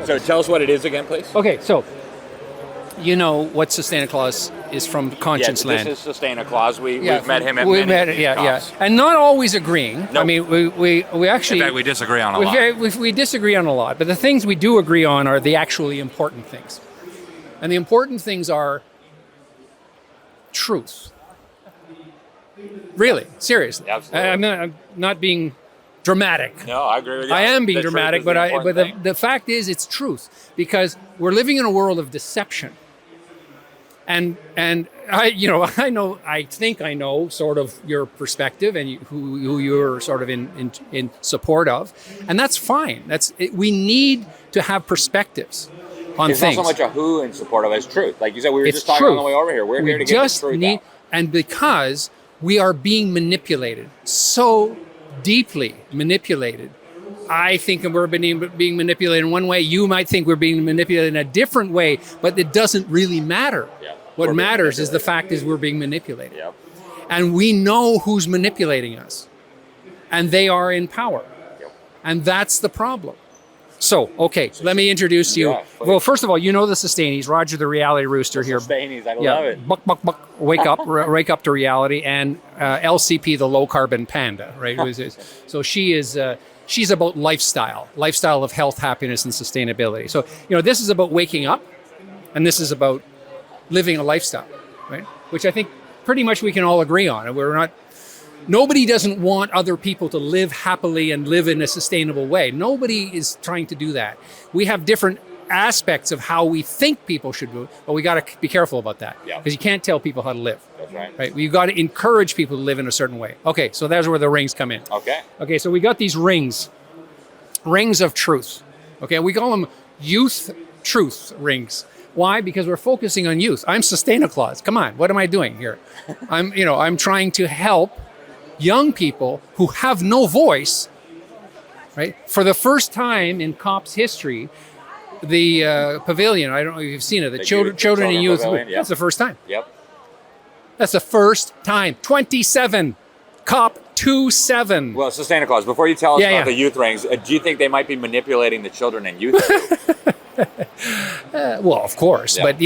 So tell us what it is again, please. Okay, so you know what Sustaina Claus is from Conscience Land. This is Sustaina Claus. We've met him at many talks. And not always agreeing. Nope. I mean, we actually... In fact, we disagree on a lot. We disagree on a lot, but the things we do agree on are the actually important things. And the important things are truth. Really, seriously. Absolutely. I'm not being dramatic. No, I agree with you. I am being dramatic, but the fact is it's truth, because we're living in a world of deception. And I think I know sort of your perspective and who you're sort of in support of, and that's fine. We need to have perspectives on things. It's not so much a who in support of as truth. Like you said, we were just talking on the way over here. We're here to get the truth out. And because we are being manipulated, so deeply manipulated. I think we're being manipulated in one way. You might think we're being manipulated in a different way, but it doesn't really matter. Yeah. What matters is the fact is we're being manipulated. Yep. And we know who's manipulating us. And they are in power. Yep. And that's the problem. So, okay, let me introduce you. Yeah, well, first of all, you know the Sustainis. Roger the reality rooster here. Sustainis, I love it. Buck, buck, buck, wake up, wake up to reality. And LCP, the low carbon panda, right? So she's about lifestyle of health, happiness, and sustainability. So, this is about waking up, and this is about living a lifestyle, right? Which I think pretty much we can all agree on. And nobody doesn't want other people to live happily and live in a sustainable way. Nobody is trying to do that. We have different aspects of how we think people should do it, but we got to be careful about that, because you can't tell people how to live. That's right. Right? You've got to encourage people to live in a certain way. Okay, so that's where the rings come in. Okay, so we got these rings of truth. Okay, we call them youth truth rings. Why? Because we're focusing on youth. I'm Sustaina Claus. Come on, what am I doing here? I'm trying to help young people who have no voice, right? For the first time in COP's history, the pavilion, I don't know if you've seen it, the children and youth, pavilion, that's the first time. Yep. That's the first time. 27, COP 27. Well, Sustaina Claus, before you tell us about the youth rings, do you think they might be manipulating the children and youth? Well, of course, but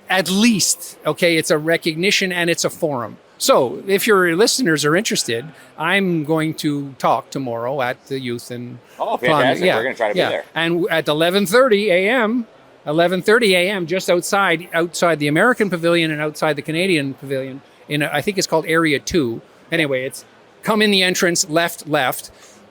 at least, okay, it's a recognition and it's a forum. So if your listeners are interested, I'm going to talk tomorrow at the Youth and fantastic. We're going to try to be there. And at 11:30 a.m., just outside the American Pavilion and outside the Canadian Pavilion, I think it's called Area 2. Anyway, it's come in the entrance, left.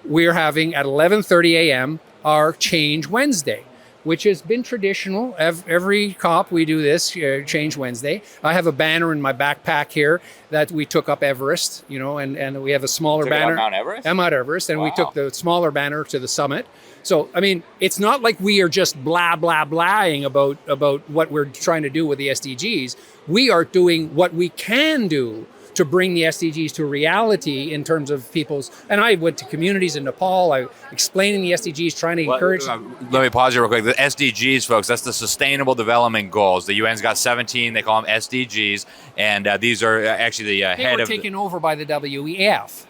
We're having at 11:30 a.m. our Change Wednesday, which has been traditional. Every COP we do this, Change Wednesday. I have a banner in my backpack here that we took up Everest, and we have a smaller banner. Mount Everest? Mount Everest, and we took the smaller banner to the summit. So, I mean, it's not like we are just blah, blah, blahing about what we're trying to do with the SDGs. We are doing what we can do to bring the SDGs to reality in terms of people's, and I went to communities in Nepal, I explaining the SDGs, trying to encourage. Let me pause you real quick. The SDGs, folks, that's the Sustainable Development Goals. The UN's got 17, they call them SDGs, and these are actually the head of... They were taken over by the WEF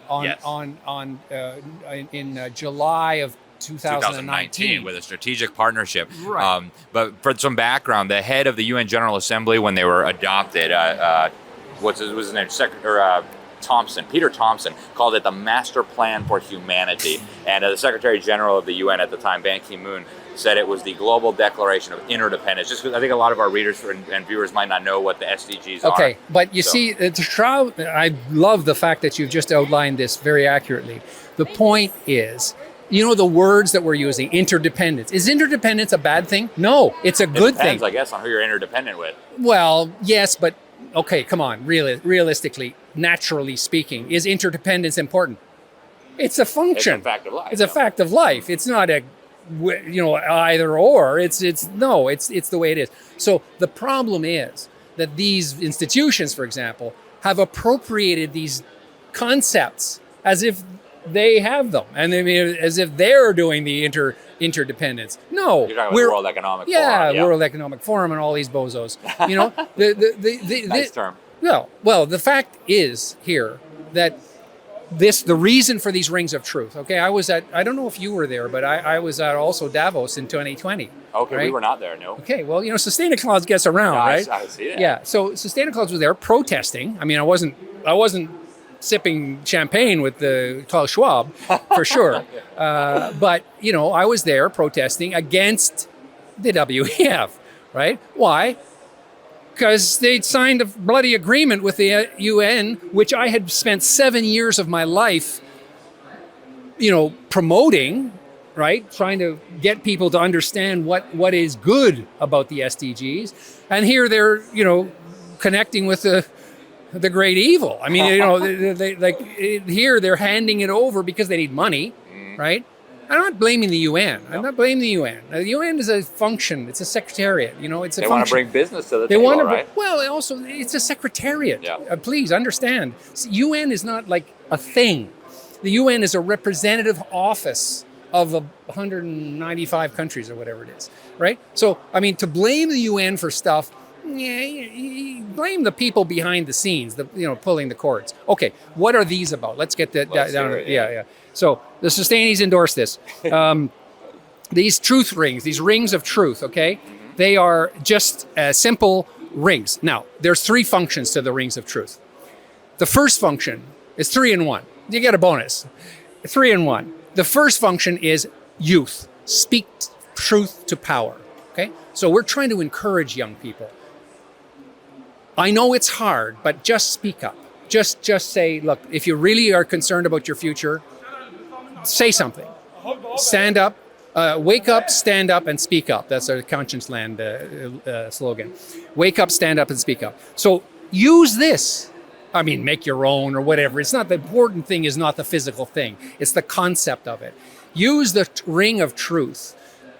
in July of 2019 with a strategic partnership. Right. But for some background, the head of the UN General Assembly, when they were adopted, what's his name? Peter Thompson, called it the Master Plan for Humanity. And the Secretary General of the UN at the time, Ban Ki-moon, said it was the Global Declaration of Interdependence. Just because I think a lot of our readers and viewers might not know what the SDGs are. Okay, but you see, I love the fact that you've just outlined this very accurately. The point is, the words that we're using, interdependence. Is interdependence a bad thing? No, it's a good thing. It depends, I guess, on who you're interdependent with. Well, yes, but okay, come on, realistically, naturally speaking, is interdependence important? It's a function. It's a fact of life. It's a fact of life. It's not a, either or. It's the way it is. So the problem is that these institutions, for example, have appropriated these concepts as if they have them, and I mean, as if they're doing the interdependance. No, you're talking about World Economic Forum. Yeah, World Economic Forum and all these bozos. Nice term. Well, the fact is here that the reason for these rings of truth. Okay, I don't know if you were there, but I was at also Davos in 2020. Okay, right? we were not there, no. Okay, well, Sustaina Claus gets around, No, right? I see that. Yeah, so Sustaina Claus was there protesting. I mean, I wasn't sipping champagne with the Klaus Schwab, for sure. But, I was there protesting against the WEF, right? Why? Because they'd signed a bloody agreement with the UN, which I had spent 7 years of my life, promoting, right? Trying to get people to understand what is good about the SDGs. And here they're, connecting with the great evil. I mean, here they're handing it over because they need money, right? I'm not blaming the UN. I'm not blaming the UN. The UN is a function. It's a secretariat. It's a function. They want to bring business to the table, right? Well, also, it's a secretariat. Yeah. Please understand. UN is not like a thing. The UN is a representative office of 195 countries or whatever it is, right? So, I mean, to blame the UN for stuff, you blame the people behind the scenes, pulling the cords. Okay, what are these about? Let's get that down. Yeah. So the Sustainees endorse this. These truth rings, these rings of truth, okay? They are just simple rings. Now, there's 3 functions to the rings of truth. The first function is 3 in 1. You get a bonus. 3 in 1. The first function is youth. Speak truth to power, okay? So we're trying to encourage young people. I know it's hard, but just speak up. Just say, look, if you really are concerned about your future, say something. Stand up, wake up, stand up, and speak up. That's our Conscience Land slogan. Wake up, stand up, and speak up. So use this. I mean, make your own or whatever. It's not the important thing is not the physical thing. It's the concept of it. Use the ring of truth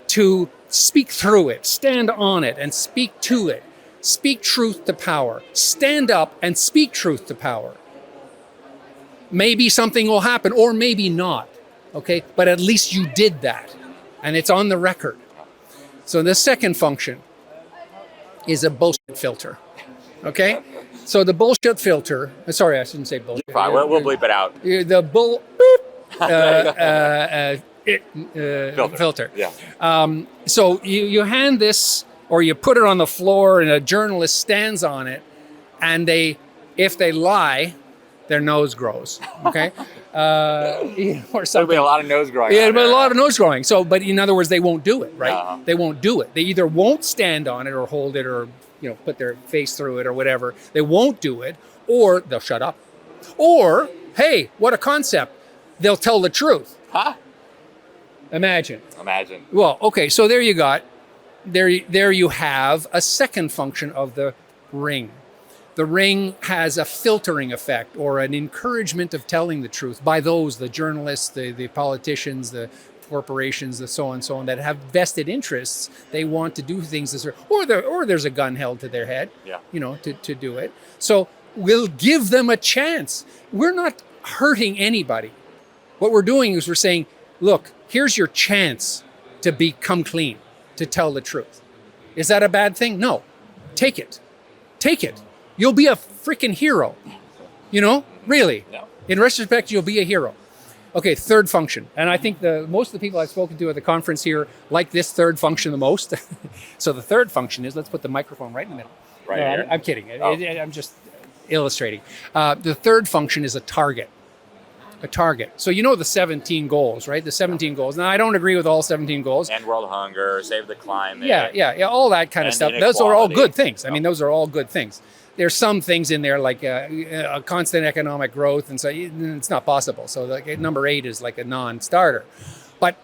to speak through it, stand on it, and speak to it. Speak truth to power. Stand up and speak truth to power. Maybe something will happen or maybe not. Okay, but at least you did that, and it's on the record. So the second function is a bullshit filter. Okay, so the bullshit filter. Sorry, I shouldn't say bullshit. Fine, we'll bleep it out. The filter. Yeah. So you hand this, or you put it on the floor, and a journalist stands on it, and if they lie, their nose grows. Okay. Or something. There'll be a lot of nose growing. Yeah, but a lot of nose growing. So, but in other words, they won't do it, right? Uh-huh. They won't do it. They either won't stand on it or hold it or, put their face through it or whatever. They won't do it, or they'll shut up. Or, hey, what a concept. They'll tell the truth. Huh? Imagine. Well, okay, so there you have a second function of the ring. The ring has a filtering effect or an encouragement of telling the truth by the journalists, the politicians, the corporations, the so on, that have vested interests. They want to do things or there's a gun held to their head, to do it. So we'll give them a chance. We're not hurting anybody. What we're doing is we're saying, look, here's your chance to become clean, to tell the truth. Is that a bad thing? No. Take it. You'll be a freaking hero. Really. No. In retrospect, you'll be a hero. Okay, third function. And I think most of the people I've spoken to at the conference here like this third function the most. So the third function is, let's put the microphone right in the middle. Right here? I'm kidding. Oh. I'm just illustrating. The third function is a target. So the 17 goals, right? The 17 goals. Now, I don't agree with all 17 goals. End world hunger, save the climate. Yeah, all that kind of stuff. Those are all good things. I mean, those are all good things. There's some things in there like a constant economic growth, and so it's not possible. So like number 8 is like a non-starter. But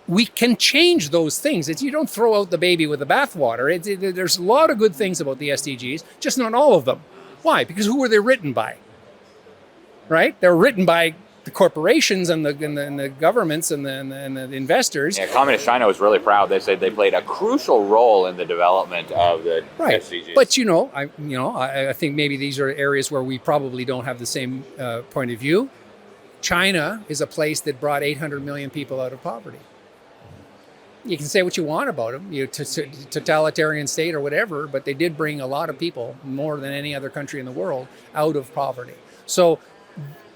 we can change those things. You don't throw out the baby with the bathwater. There's a lot of good things about the SDGs, just not all of them. Why? Because who were they written by? Right? They're written by the corporations and the governments and the investors. Yeah, Communist China was really proud. They said they played a crucial role in the development of the SDGs. But I think maybe these are areas where we probably don't have the same point of view. China is a place that brought 800 million people out of poverty. You can say what you want about them, totalitarian state or whatever, but they did bring a lot of people, more than any other country in the world, out of poverty. So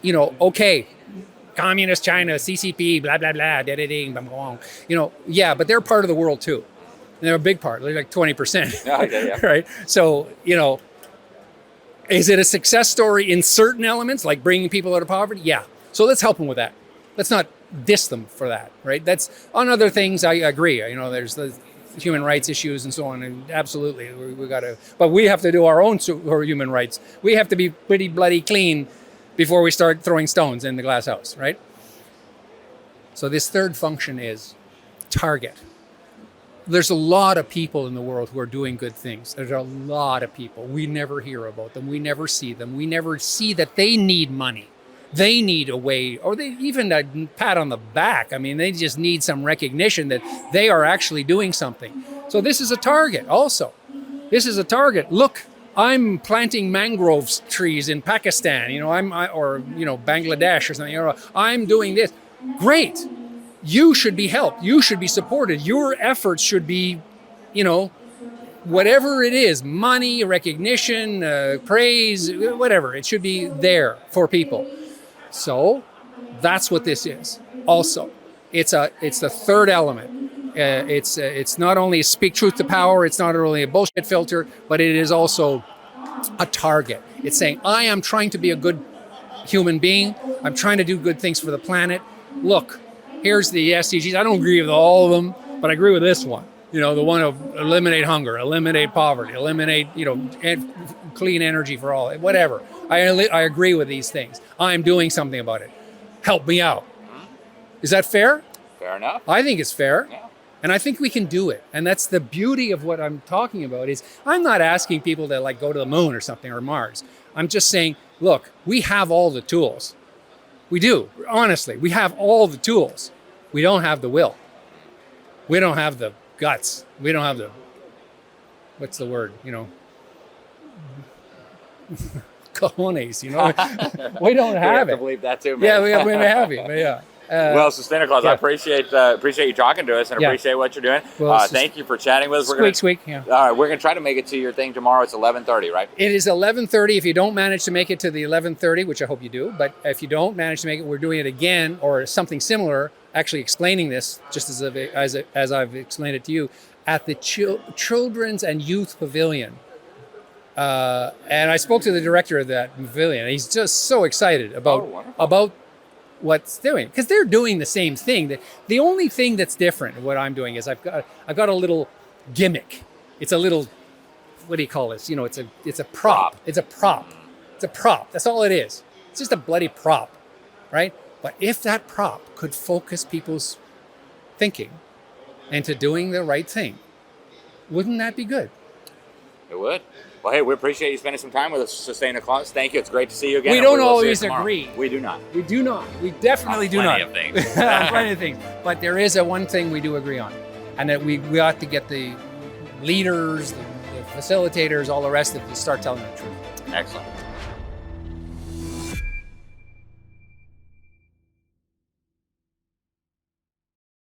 okay, communist China, CCP, blah, blah, blah, da-da-ding, blah, blah, blah. Yeah, but they're part of the world too. And they're a big part, they're like 20%, Okay, yeah. right? So, is it a success story in certain elements, like bringing people out of poverty? Yeah. So let's help them with that. Let's not diss them for that, right? That's on other things. I agree. There's the human rights issues and so on, and absolutely, we got to. But we have to do our own human rights. We have to be pretty bloody clean before we start throwing stones in the glass house, right? So this third function is target. There's a lot of people in the world who are doing good things. There's a lot of people. We never hear about them. We never see them. We never see that they need money. They need a way, or they even a pat on the back. I mean, they just need some recognition that they are actually doing something. So this is a target also. This is a target. Look, I'm planting mangrove trees in Pakistan, or Bangladesh or something. I'm doing this. Great. You should be helped. You should be supported. Your efforts should be, whatever it is, money, recognition, praise, whatever. It should be there for people. So that's what this is. Also, it's the third element. It's not only speak truth to power. It's not only a bullshit filter, but it is also a target. It's saying, I am trying to be a good human being. I'm trying to do good things for the planet. Look, here's the SDGs. I don't agree with all of them, but I agree with this one. The one of eliminate hunger, eliminate poverty, eliminate, clean energy for all, whatever. I agree with these things. I'm doing something about it. Help me out. Is that fair? Fair enough. I think it's fair. Yeah. And I think we can do it. And that's the beauty of what I'm talking about is I'm not asking people to go to the moon or something or Mars. I'm just saying, look, we have all the tools. We do. Honestly, we have all the tools. We don't have the will. We don't have the guts. We don't have the, what's the word, cojones, we don't have it. I believe that too, man. Yeah, we have it, but yeah. Well, Sustaina Claus, yeah. I appreciate you talking to us and appreciate what you're doing. Well, thank you for chatting with us. Squeak. Yeah. All right, we're going to try to make it to your thing tomorrow. It's 11:30, right? It is 11:30. If you don't manage to make it to the 11:30, which I hope you do, but if you don't manage to make it, we're doing it again or something similar, actually explaining this just as I've explained it to you, at the Children's and Youth Pavilion. And I spoke to the director of that pavilion. He's just so excited about what's doing, because they're doing the same thing. The only thing that's different, what I'm doing, is I've got a little gimmick. It's a little, what do you call this? It's a prop. It's a prop. That's all it is. It's just a bloody prop, right? But if that prop could focus people's thinking into doing the right thing, wouldn't that be good? It would. Well, hey, we appreciate you spending some time with us, Sustaina Claus. Thank you. It's great to see you again. We don't always agree. We do not. We do not. We definitely do not. Plenty of things. Plenty of things. But there is one thing we do agree on, and that we ought to get the leaders, the facilitators, all the rest of it to start telling the truth. Excellent.